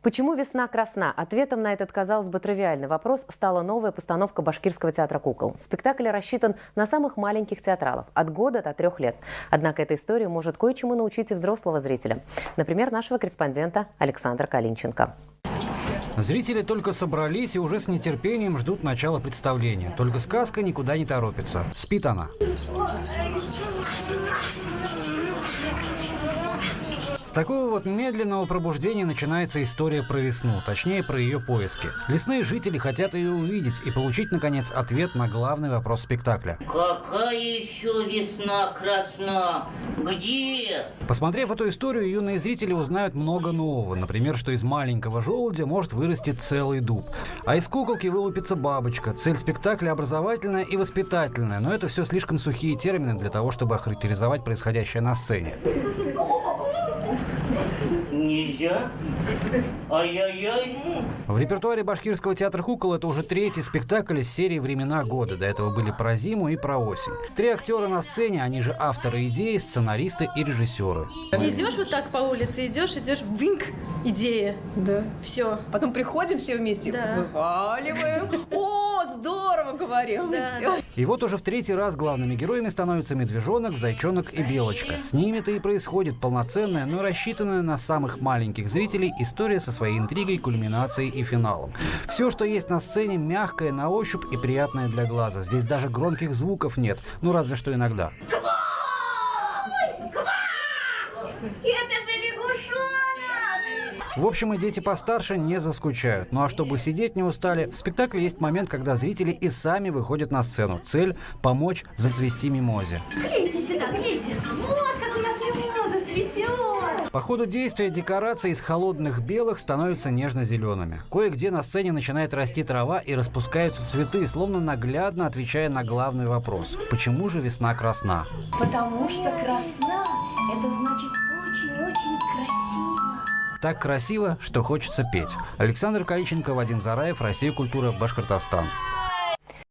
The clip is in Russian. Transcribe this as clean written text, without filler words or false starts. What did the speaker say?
Почему весна красна? Ответом на этот, казалось бы, тривиальный вопрос стала новая постановка Башкирского театра кукол. Спектакль рассчитан на самых маленьких театралов – от года до 3 лет. Однако эта история может кое-чему научить и взрослого зрителя. Например, нашего корреспондента Александра Калинченко. Зрители только собрались и уже с нетерпением ждут начала представления. Только сказка никуда не торопится. Спит она. С такого вот медленного пробуждения начинается история про весну, точнее про ее поиски. Лесные жители хотят ее увидеть и получить, наконец, ответ на главный вопрос спектакля. Какая еще весна красна? Где? Посмотрев эту историю, юные зрители узнают много нового. Например, что из маленького желудя может вырасти целый дуб. А из куколки вылупится бабочка. Цель спектакля образовательная и воспитательная. Но это все слишком сухие термины для того, чтобы охарактеризовать происходящее на сцене. Нельзя? Ай-яй-яй. В репертуаре Башкирского театра кукол это уже 3-й спектакль из серии «Времена года». До этого были про зиму и про осень. 3 актера на сцене, они же авторы идеи, сценаристы и режиссеры. Идешь вот так по улице, идешь, дзинк, идея. Да. Все. Потом приходим все вместе, Да. вываливаем. О, здорово, говорим, Да. и все. И вот уже в 3-й раз главными героями становятся медвежонок, зайчонок и белочка. С ними-то и происходит полноценная, но рассчитанная на самых маленьких зрителей история со своей интригой, кульминацией и финалом. Все, что есть на сцене, мягкое на ощупь и приятное для глаза. Здесь даже громких звуков нет, ну разве что иногда. Это же лягушонок! В общем, и дети постарше не заскучают. Ну а чтобы сидеть не устали, в спектакле есть момент, когда зрители и сами выходят на сцену. Цель – помочь зацвести мимозе. Глядите сюда, глядите! Вот как у нас мимоза цветет! По ходу действия декорации из холодных белых становятся нежно-зелеными. Кое-где на сцене начинает расти трава и распускаются цветы, словно наглядно отвечая на главный вопрос – почему же весна красна? Потому что красна – это значит очень-очень красиво. Так красиво, что хочется петь. Александр Калинченко, Вадим Зараев, Россия Культура, Башкортостан.